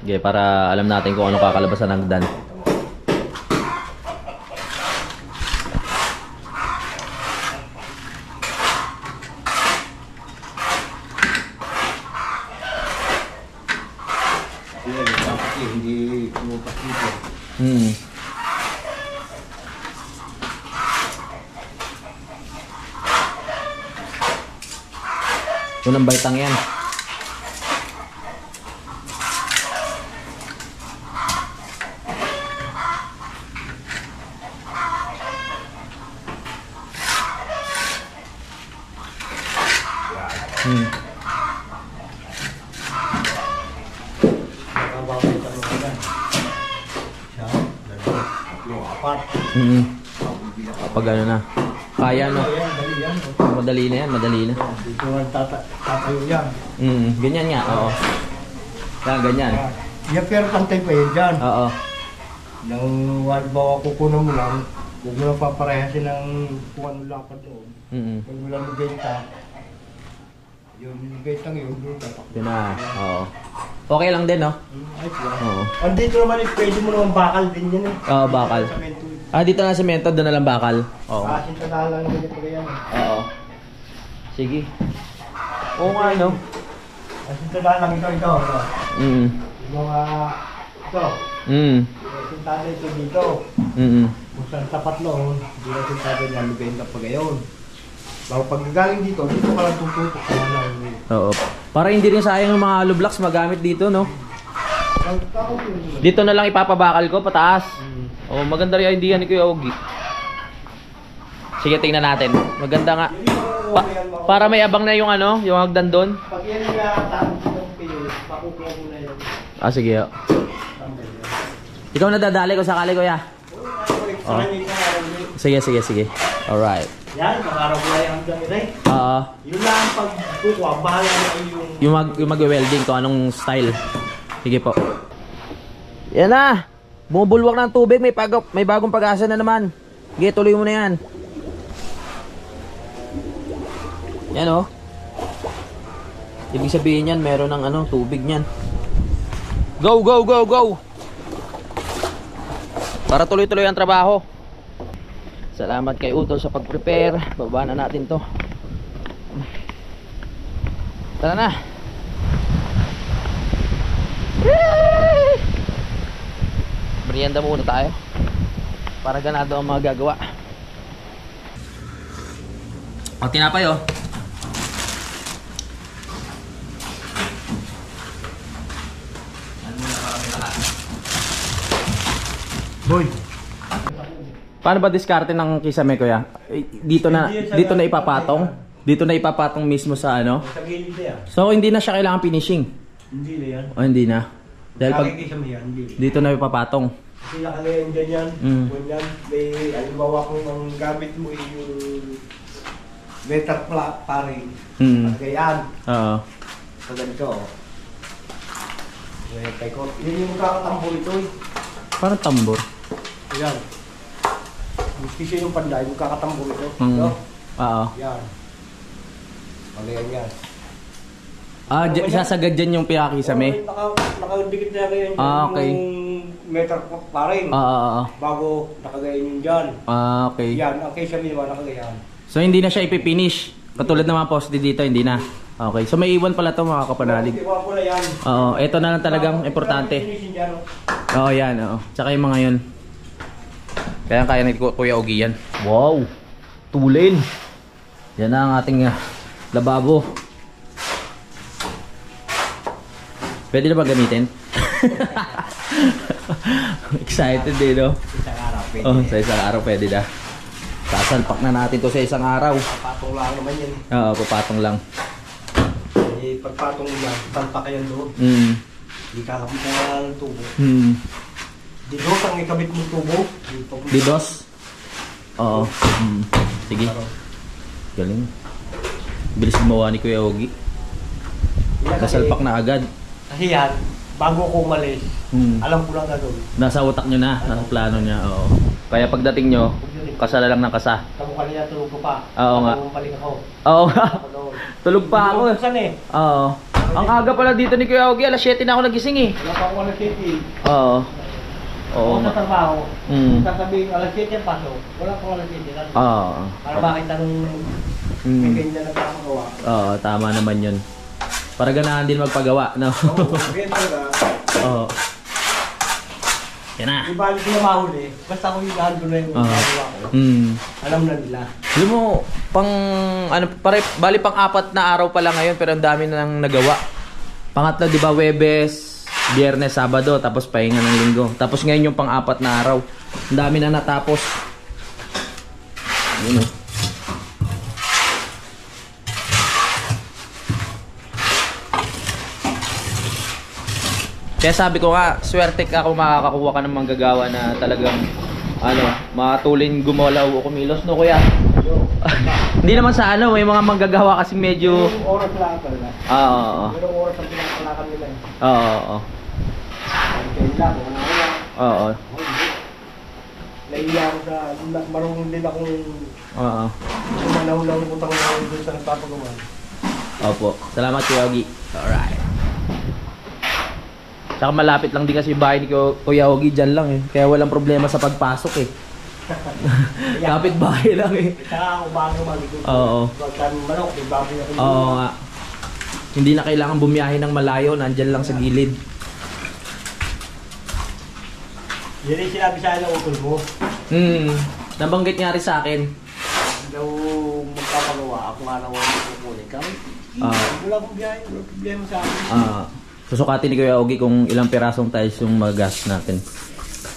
[SPEAKER 1] Okay, para alam natin kung ano kakalabasan ng hagdan.
[SPEAKER 2] Hindi pumupas dito.
[SPEAKER 1] Unang baitang yan. Kapag ano na. Kaya no. Madali na yan, madali na.
[SPEAKER 2] Dito ang tatayo yan.
[SPEAKER 1] Ganyan nga, oo. Yan, ganyan.
[SPEAKER 2] Yan pero pantay pa yan dyan.
[SPEAKER 1] Oo.
[SPEAKER 2] Nang bawa kukunan mo lang, huwag mo lang paparehasin ng kung ano lapad doon. Pag mo lang nabenta, yung bentang yun, doon tatak.
[SPEAKER 1] Yun na, oo. Okay lang din, no?
[SPEAKER 2] Ayos lang.
[SPEAKER 1] Oo.
[SPEAKER 2] Andito naman, pwede mo naman bakal din yan.
[SPEAKER 1] Oo, bakal. Dito na semento, doon na lang bakal. Oo.
[SPEAKER 2] Sinta lang ganyan pala yan.
[SPEAKER 1] Oo. Sige. Oo nga, no?
[SPEAKER 2] Sinta lang ito. Yung mga, ito. Sintada ito dito. Kung saan tapat noon, hindi na sintada niya, lubenda pa gayon. Bago pagkagaling dito, dito ka lang tututok ka lang.
[SPEAKER 1] Oo. Para hindi rin sayang yung mga hollow blocks magamit dito, no? Dito na lang ipapabakal ko, pataas. Oh, maganda rin idea ni Kuya Ogie. Sige, tingnan natin. Maganda nga. Para may abang na yung ano, yung hagdan doon.
[SPEAKER 2] Pag yan yung tapos itong piyo, pakukuha mo na yun.
[SPEAKER 1] Sige, oh. Ikaw nadadali ko sakali, Kuya.
[SPEAKER 2] Oh.
[SPEAKER 1] Sige. Alright.
[SPEAKER 2] Yan, makaraw ko lang yung hanggang rin.
[SPEAKER 1] Oo.
[SPEAKER 2] Yun lang ang pagkukuha, bahala na yung...
[SPEAKER 1] Yung mag-welding kung anong style. Sige po. Yan na. Bumubulwak ng tubig, may bagong pag-asa na naman. Sige, tuloy mo na yan. Yan oh. Ibig sabihin yan, meron ng ano, tubig niyan. Go! Para tuloy-tuloy ang trabaho. Salamat kay Utol sa pag-prepare. Baba na natin to. Tara na. Merienda muna tayo para ganado ang mga gagawa. Tinapay oh.
[SPEAKER 2] Boy.
[SPEAKER 1] Paano ba diskarte ng kisame, Kuya? Dito na ipapatong? Dito na ipapatong mismo sa ano?
[SPEAKER 2] Sa gilid na yan.
[SPEAKER 1] So hindi na siya kailangan finishing?
[SPEAKER 2] Hindi na yan.
[SPEAKER 1] O hindi na? Dahil pag
[SPEAKER 2] Kakikisam yan, hindi.
[SPEAKER 1] dito na ipapatong.
[SPEAKER 2] Kasi nakagayan dyan yan. Kung yan, may alimbawa kung ang gamit mo yung metal paring. Nakagayan.
[SPEAKER 1] Oo.
[SPEAKER 2] So ganito oh. Yun yung kakatambol ito eh.
[SPEAKER 1] Parang tambor.
[SPEAKER 2] Yan. Kasi yung panday, yung kakatambol ito.
[SPEAKER 1] Oo.
[SPEAKER 2] Yan. Pagayan yan.
[SPEAKER 1] Sasagad dyan yung pinakisame?
[SPEAKER 2] Nakadikit na kayo
[SPEAKER 1] okay.
[SPEAKER 2] yung metal paring. Bago nakagayan yun dyan.
[SPEAKER 1] Okay.
[SPEAKER 2] Yan, ang kisame naman nakagayan.
[SPEAKER 1] So hindi na siya ipipinish. Katulad ng mga poste dito, hindi na. Okay. So may iwan pala to mga kapanalig.
[SPEAKER 2] Iwan ko na yan.
[SPEAKER 1] Oo. Ito na lang talagang importante. Oo, yan. Oo. Tsaka yung mga yun. Kaya ni Kuya Ogie yan. Wow! Tulin! Yan na ang ating lababo. Pwede na ba gamitin? Excited eh, no?
[SPEAKER 2] Isang araw pwede.
[SPEAKER 1] Oh, sa isang araw pwede na. Sasalpak na natin to sa isang araw.
[SPEAKER 2] Papatong lang naman yan.
[SPEAKER 1] Oo, papatong lang.
[SPEAKER 2] Pagpatong yan, talpak yan doon. Hindi kakabit na ng tubo. Didos ang ikabit mong tubo.
[SPEAKER 1] Didos? Oo. Sige. Galing. Bilis gumawa ni Kuya Ogie. Nasalpak na agad.
[SPEAKER 2] Kasi yan, bago ko umalis, alam ko lang gagawin.
[SPEAKER 1] Nasa utak nyo na, nasa plano niya. Oo. Kaya pagdating nyo, kasa na lang ng kasa.
[SPEAKER 2] Kamukha niya, tulog ko pa.
[SPEAKER 1] Oo nga.
[SPEAKER 2] Balik ako.
[SPEAKER 1] Oo nga. Tulog pa ako.
[SPEAKER 2] Saan eh?
[SPEAKER 1] Oo. Ang aga pala dito ni Kuya Ogie, alas 7 na ako nagising eh.
[SPEAKER 2] Wala pa ako alas 7.
[SPEAKER 1] Oo. Oo
[SPEAKER 2] Kung
[SPEAKER 1] nga.
[SPEAKER 2] sa trabaho, sasabihin alas 7 ang paso, wala pa alas 7.
[SPEAKER 1] Oo.
[SPEAKER 2] Para makita nung may ganyan na nakakagawa.
[SPEAKER 1] Oo, tama naman yun. Para ganahan din magpagawa, no?
[SPEAKER 2] Oo, ganyan talaga.
[SPEAKER 1] Oo. Yan na.
[SPEAKER 2] Di bali sila mahuli. Basta kung yung hando na yung magawa ko. Alam na nila.
[SPEAKER 1] Alam mo, bali pang 4 na araw pa lang ngayon pero ang dami na nang nagawa. Pangatlo, di ba, Webes, Biyernes, Sabado, tapos pahinga ng Linggo. Tapos ngayon yung pang 4 na araw. Ang dami na natapos. Yun o. Kaya sabi ko nga, swerte ka kung makakakuha ka ng manggagawa na talagang matulin gumalaw o kumilos, no kuya? Hindi naman sa may mga manggagawa kasi medyo...
[SPEAKER 2] Yung oras lang talaga.
[SPEAKER 1] Oo.
[SPEAKER 2] Pero oras ang pinakalakan nila.
[SPEAKER 1] Oo.
[SPEAKER 2] Kailan, wala ko lang.
[SPEAKER 1] Oo.
[SPEAKER 2] Naiya ako sa... Marunong din akong...
[SPEAKER 1] Oo.
[SPEAKER 2] Sumanaw-law utang na doon sa nagpapagawa.
[SPEAKER 1] Opo. Salamat, Kuya Ogie. Alright. Tsaka malapit lang din kasi yung bahay ni Kuya Ogie, dyan lang eh. Kaya walang problema sa pagpasok eh. Kapit bahay lang eh.
[SPEAKER 2] Tsaka umaga maligod.
[SPEAKER 1] Oo.
[SPEAKER 2] Pagka manok, baboy ako.
[SPEAKER 1] Oo nga. Hindi na kailangan bumiyahe ng malayo, nandyan lang sa gilid.
[SPEAKER 2] Yan yung sinabi sa akin ng utol mo.
[SPEAKER 1] Nabanggit nga rin sa akin.
[SPEAKER 2] Daw magpapagawa, ako nga lang ako kukunin kami. Wala akong biyahe, wala problema sa akin.
[SPEAKER 1] Susukatin ni Kuya Ogie kung ilang pirasong tiles yung magas natin.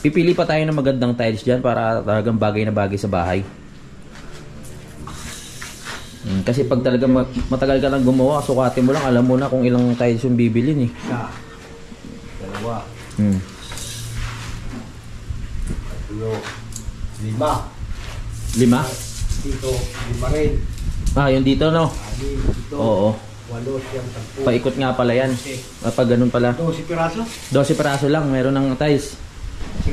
[SPEAKER 1] Pipili pa tayo ng magandang tiles dyan para talagang bagay na bagay sa bahay. Kasi pag talaga matagal ka nang gumawa, sukatin mo lang, alam mo na kung ilang tiles yung bibilin eh.
[SPEAKER 2] Isa, dalawa, 5.
[SPEAKER 1] 5?
[SPEAKER 2] Dito, 5 rin.
[SPEAKER 1] Yung dito no?
[SPEAKER 2] Dito.
[SPEAKER 1] Oo.
[SPEAKER 2] 8, siyang 10.
[SPEAKER 1] Paikot nga pala yan. Pag ganun pala.
[SPEAKER 2] 12 piraso?
[SPEAKER 1] 12 peraso lang, meron ng tiles.
[SPEAKER 2] 60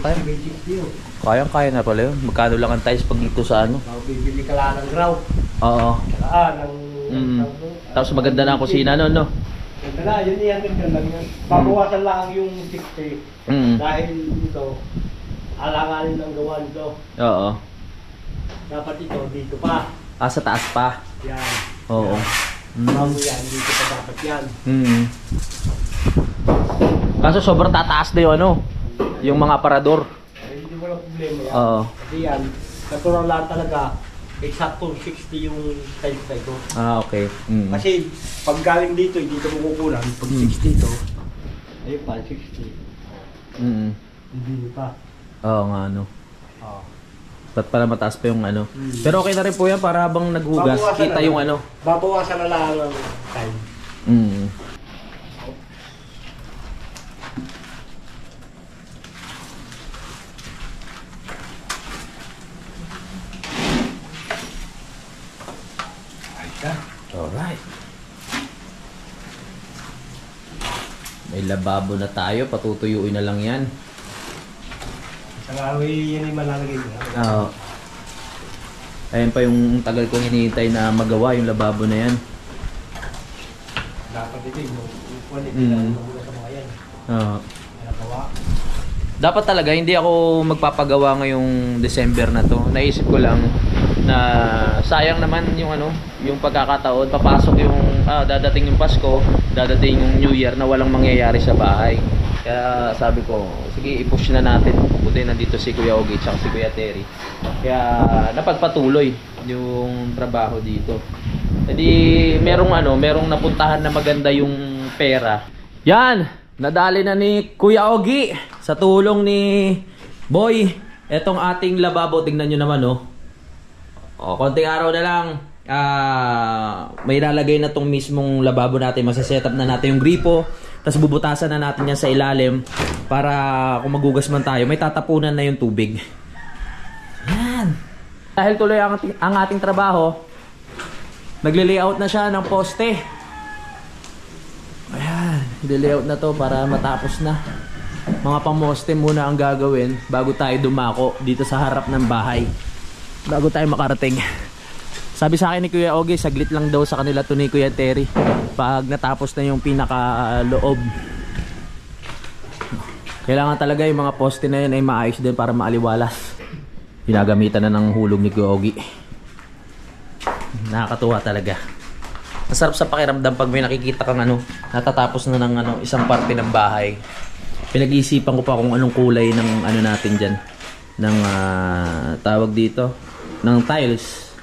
[SPEAKER 2] yun.
[SPEAKER 1] Kaya na pala yun. Magkano lang ang tiles pag dito sa ano?
[SPEAKER 2] Bibili ka lang ng grout.
[SPEAKER 1] Oo.
[SPEAKER 2] Saka ng...
[SPEAKER 1] Tapos maganda na ang kusina no, no?
[SPEAKER 2] Ganda na, yun yan lang yan. Babawasan lang yung 60. Dahil dito, alanganin ang gawa nito.
[SPEAKER 1] Oo.
[SPEAKER 2] Dapat ito, dito pa.
[SPEAKER 1] Sa taas pa.
[SPEAKER 2] Yan.
[SPEAKER 1] Oo.
[SPEAKER 2] Bago yan, dito pa dapat yan.
[SPEAKER 1] Kaso sobrang tataas na yung yung mga aparador.
[SPEAKER 2] Ay, hindi walang problema yan.
[SPEAKER 1] Oo.
[SPEAKER 2] Kasi yan, natural lang talaga, eksaktong 60 yung size na ito.
[SPEAKER 1] Okay.
[SPEAKER 2] Kasi pag galing dito mo kukulan. Pag 60 ito, ayun pa, 60. Hindi pa.
[SPEAKER 1] Oo nga Ba't pala mataas pa yung Pero okay na rin po yan para habang naghugas, kita yung
[SPEAKER 2] Babawasan na lang ang time.
[SPEAKER 1] Alright. May lababo na tayo, patutuyuin na lang yan.
[SPEAKER 2] Isang araw yan yung malalagay mo.
[SPEAKER 1] Oo. Ayan pa yung tagal kong hinihintay na magawa yung lababo na yan.
[SPEAKER 2] Dapat ito yung quality na magulat sa mga yan.
[SPEAKER 1] Oo.
[SPEAKER 2] Nagawa.
[SPEAKER 1] Dapat talaga hindi ako magpapagawa ngayong December na to. Naisip ko lang na sayang naman yung yung pagkakataon, papasok yung dadating yung Pasko, dadating yung New Year na walang mangyayari sa bahay. Kaya sabi ko, sige i-push na natin. Buti nandito si Kuya Ogie at si Kuya Terry. Kaya napagpatuloy yung trabaho dito. Hindi merong napuntahan na maganda yung pera. Yan, nadali na ni Kuya Ogie sa tulong ni Boy. Etong ating lababo, tingnan nyo naman konting araw na lang. May lalagay na tong mismong lababo natin. Masa-setup na natin yung gripo. Tapos bubutasan na natin yan sa ilalim para kung magugas man tayo, may tatapunan na yung tubig. Yan. Dahil tuloy ang ating trabaho, nagle-layout na siya ng poste. Ayan, i-layout na to para matapos na. Mga pamoste muna ang gagawin bago tayo dumako dito sa harap ng bahay. Bago tayo makarating. Sabi sa akin ni Kuya Ogie, saglit lang daw sa kanila to ni Kuya Terry pag natapos na yung pinaka-loob. Kailangan talaga yung mga poste na yun ay maayos din para maaliwalas. Pinagamitan na ng hulog ni Kuya Ogie. Nakakatuwa talaga. Masarap sa pakiramdam pag may nakikita kang natatapos na ng isang parte ng bahay. Pinag-iisipan ko pa kung anong kulay ng ano natin dyan. Ng tawag dito. Ng tiles.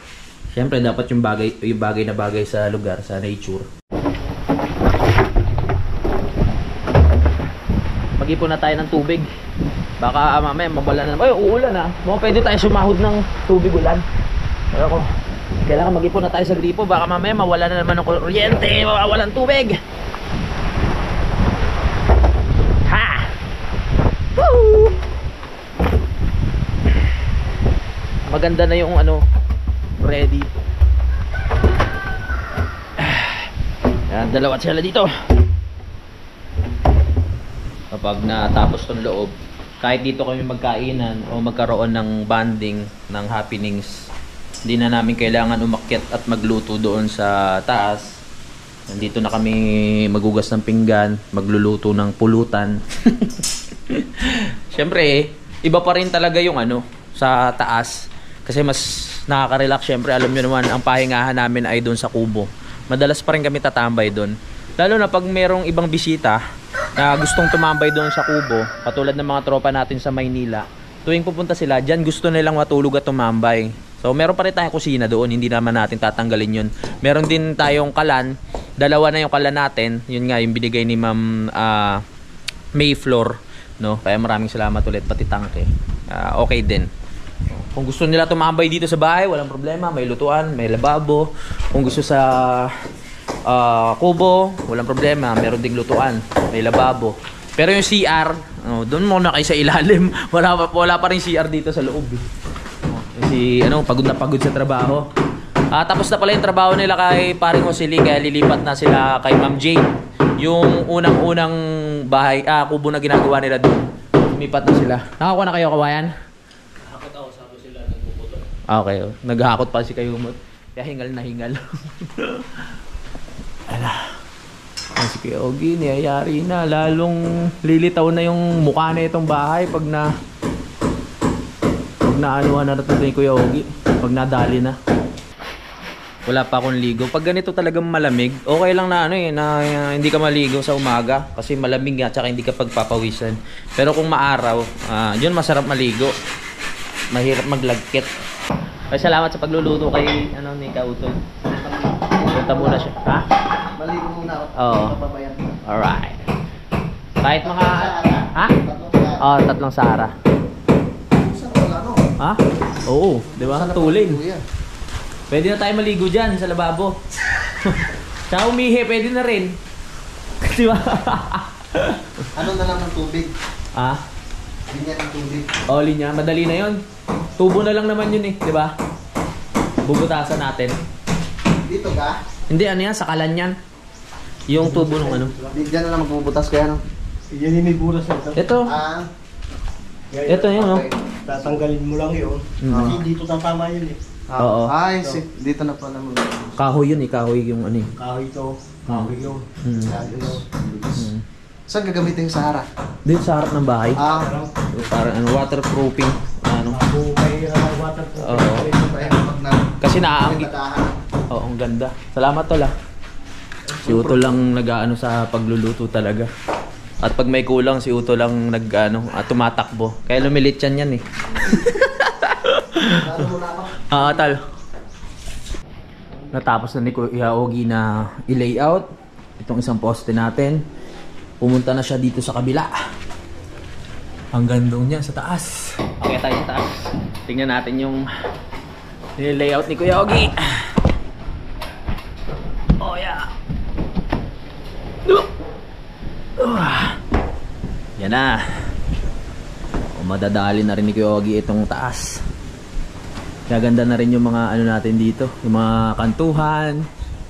[SPEAKER 1] Siyempre, dapat yung bagay na bagay sa lugar, sa nature. Mag-ipon na tayo ng tubig. Baka mamaya mawala na. Ay, uulan na. Baka pwede tayo sumahod ng tubig ulan. Pero ko, kailangan mag-ipon na tayo sa gripo. Baka mamaya mawala na naman ng kuryente. Mawawalan tubig. Ha! Woo! Maganda na yung ano, ready. Yan, dalawa sila dito. Kapag natapos tong loob, kahit dito kami magkainan o magkaroon ng bonding, ng happenings, hindi na namin kailangan umakyat at magluto doon sa taas. Nandito na kami magugas ng pinggan, magluluto ng pulutan. Siyempre, iba pa rin talaga yung ano, sa taas. Kasi mas nakaka-relax. Siyempre, alam nyo naman, ang pahingahan namin ay doon sa kubo. Madalas pa rin kami tatambay doon. Lalo na pag merong ibang bisita na gustong tumambay doon sa kubo, katulad ng mga tropa natin sa Maynila, tuwing pupunta sila, dyan gusto nilang matulog at tumambay. So meron pa rin tayong kusina doon, hindi naman natin tatanggalin yun. Meron din tayong kalan, dalawa na yung kalan natin, yun nga yung binigay ni Ma'am Mayfloor, no? Kaya maraming salamat ulit, pati tangke. Okay din. Kung gusto nila tumambay dito sa bahay, walang problema, may lutuan, may lababo. Kung gusto sa kubo, walang problema, meron ding lutuan, may lababo. Pero yung CR, doon muna kayo sa ilalim. Wala pa rin CR dito sa loob. Si pagod na pagod sa trabaho. Tapos na pala yung trabaho nila kay Paring Josely, kaya lilipat na sila kay Ma'am Jane. Yung unang-unang bahay, kubo na ginagawa nila doon. Lumipat na sila. Nakakuha na kayo, kawayan?
[SPEAKER 3] Nahakot ako, sabi sila nagpuputo.
[SPEAKER 1] Okay, naghahakot pa si Kayumot. Kaya hingal na hingal. Ala. Si Kuya Ogie, niyayari na. Lalong lilitaw na yung mukha na itong bahay pag naanuhan na natin ni Kuya Ogie. Pag nadali na. Wala pa akong ligo. Pag ganito talagang malamig, okay lang na hindi ka maligo sa umaga. Kasi malamig nga, tsaka hindi ka pagpapawisan. Pero kung maaraw, yun masarap maligo. Mahirap maglagkit. Ay, salamat sa pagluluto kay ni Kautol. Punta muna siya. Ha?
[SPEAKER 2] Maligo muna ako.
[SPEAKER 1] Oo. Alright. Kahit mga... Ha? Oo, 3 Sara. Ha? Oo, di ba? Tuling. Pwede na tayo maligo dyan sa lababo. Tsaka umihi, pwede na rin. Di ba?
[SPEAKER 2] Ano na lang ng tubig?
[SPEAKER 1] Ha?
[SPEAKER 2] Linya ng tubig.
[SPEAKER 1] Oo, linya. Madali na yun. Tubo na lang naman yun di ba? Bubutasan natin.
[SPEAKER 2] Dito ka?
[SPEAKER 1] Hindi, yan? Sakalan yan. Yung tubo ng
[SPEAKER 2] Diyan na lang magbubutas kaya Yan yung may buras na ito.
[SPEAKER 1] Ito. Ito yun,
[SPEAKER 2] okay. Tatanggalin mo lang yun. Kasi dito tatama yun
[SPEAKER 1] Oo.
[SPEAKER 2] Ay, dito na pala mo.
[SPEAKER 1] Kahoy yun kahoy yung
[SPEAKER 2] Kahoy ito. Kahoy yun.
[SPEAKER 4] Saan gagamitin yung Sahara?
[SPEAKER 1] Dito sa harap ng bahay.
[SPEAKER 4] Parang
[SPEAKER 1] waterproofing.
[SPEAKER 2] May waterproofing.
[SPEAKER 1] Oo. Kasi naaangit. Oo, ang ganda. Salamat tol Si Uto lang nag-aano sa pagluluto talaga. At pag may kulang, si Uto lang tumatakbo. Kaya lumilit yan tal. Natapos na ni Kuya Ogie na i-layout itong isang poste natin. Pumunta na siya dito sa kabila. Ang gandong niya sa taas. Okay tayo sa taas. Tingnan natin yung layout ni Kuya Ogie. Oh yeah. Yan na. Madadali na rin ni Kuya Ogie itong taas. Gaganda na rin yung mga natin dito. Yung mga kantuhan.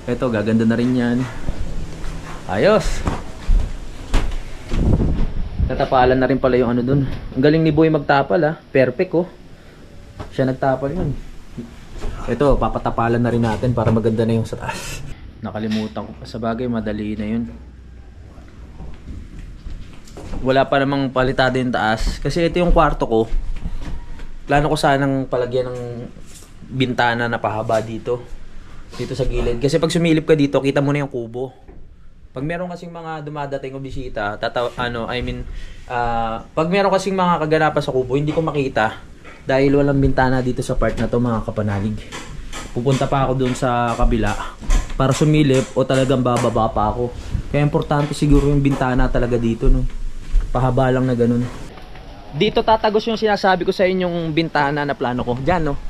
[SPEAKER 1] Ito, gaganda na rin yan. Ayos. Tatapalan na rin pala yung dun. Ang galing ni Boy magtapal Perfect Siya nagtapal yun. Ito, papatapalan na rin natin para maganda na yung sa taas. Nakalimutan ko pa sa bagay, madali na yun. Wala pa namang palitado yung taas. Kasi ito yung kwarto ko. Plano ko sanang palagyan ng bintana na pahaba dito. Dito sa gilid. Kasi pag sumilip ka dito, kita mo na yung kubo. Pag meron kasing mga dumadating o bisita, pag meron kasing mga kaganapan sa kubo, hindi ko makita dahil walang bintana dito sa part na to, mga kapanalig. Pupunta pa ako doon sa kabila para sumilip o talagang bababa pa ako. Kaya importante siguro yung bintana talaga dito, no? Pahaba lang na ganun. Dito tatagos yung sinasabi ko sa inyong bintana na plano ko. Diyan, no?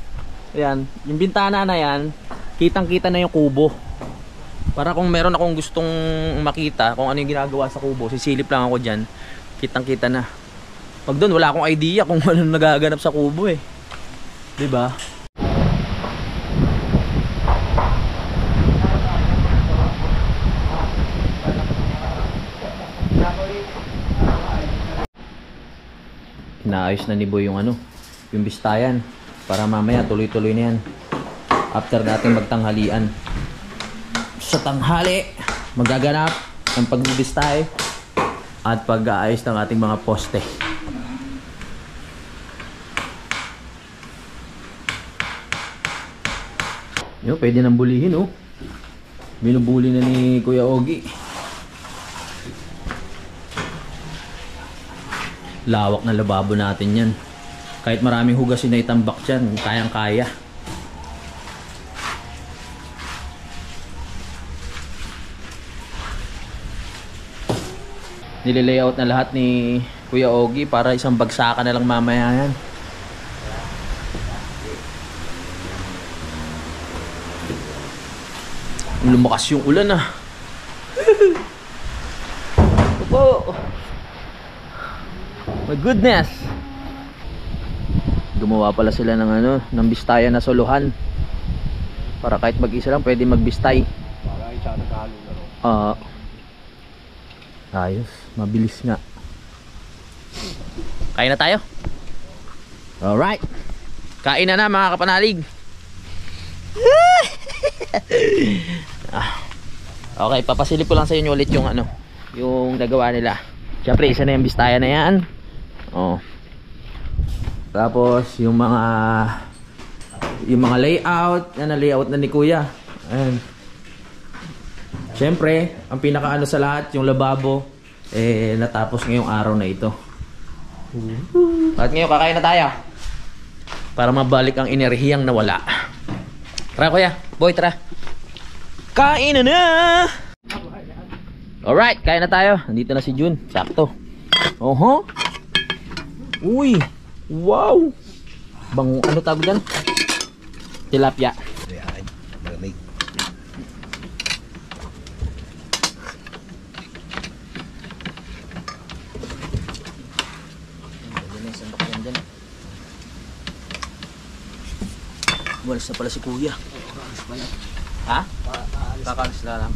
[SPEAKER 1] Ayan, yung bintana na yan, kitang-kita na yung kubo. Para kung meron akong gustong makita kung ano yung ginagawa sa kubo, sisilip lang ako dyan, kitang-kita na. Pag doon, wala akong idea kung ano nagaganap sa kubo eh. Diba? Inaayos na ni Boy yung yung bistayan. Para mamaya tuloy-tuloy na yan. After natin magtanghalian. Sa tanghali, magaganap ang pagbibistay at pag-aayos ng ating mga poste. Yo, pwede nang bulihin, oh. Binubuli na ni Kuya Ogie. Lawak na lababo natin yan. Kahit maraming hugasin na itambak dyan, kayang-kaya. Nililayout na lahat ni Kuya Ogie para isang bagsakan na lang mamaya yan. Lumakas yung ulan ah. Opo. My goodness. Gumawa pala sila ng ng bistayan na soluhan. Para kahit mag-isa lang pwede magbistay.
[SPEAKER 2] Para isa nagkahalo na ro.
[SPEAKER 1] Ayos, mabilis nga. Kain na tayo. Alright. Kain na mga kapanalig. Okay, papasilip ko lang sa inyo ulit yung yung nagawa nila. Siyempre, isa na yung bistaya na yan. Tapos yung mga layout, na-layout na ni Kuya. Ayan. Siyempre, ang pinaka sa lahat, yung lababo, natapos ngayong araw na ito. At ngayon, kakain na tayo. Para mabalik ang enerhiyang nawala. Tara, Kuya. Boy, tara. Kain na! Alright, kain na tayo. Nandito na si Jun. Sakto. Oho. Uy. Wow. Bang, tawag dyan? Tilapia.
[SPEAKER 4] Malamig.
[SPEAKER 1] Walas na pala si Kuya. Ha? Kakalis na lang.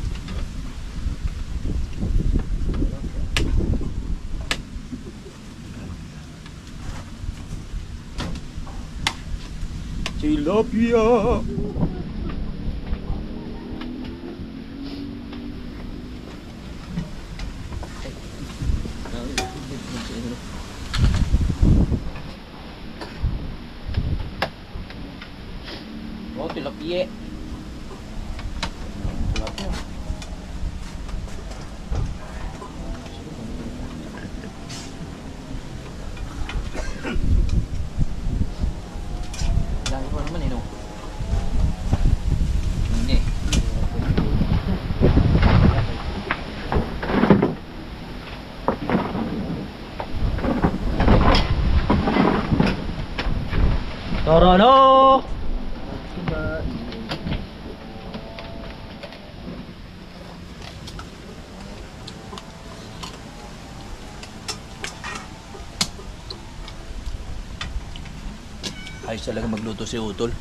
[SPEAKER 1] Tilapia. Oh, tilapia. Dami pa naman no? Hindi. Torono! Ayos talaga magluto si Utol.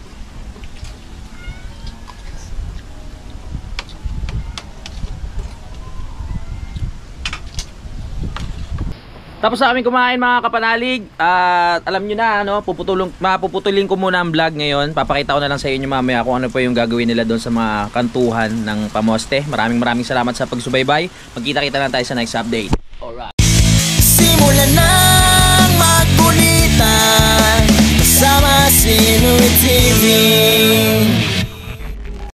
[SPEAKER 1] Tapos sa aming kumain mga kapanalig. At alam nyo na mapuputulin ko muna ang vlog ngayon. Papakita ko na lang sa inyo mamaya kung ano pa yung gagawin nila doon sa mga kantuhan ng Pamoste. Maraming salamat sa pagsubaybay. Magkita-kita lang tayo sa next update. Alright.
[SPEAKER 5] Simulan ng magkulitan kasama si Louie TV.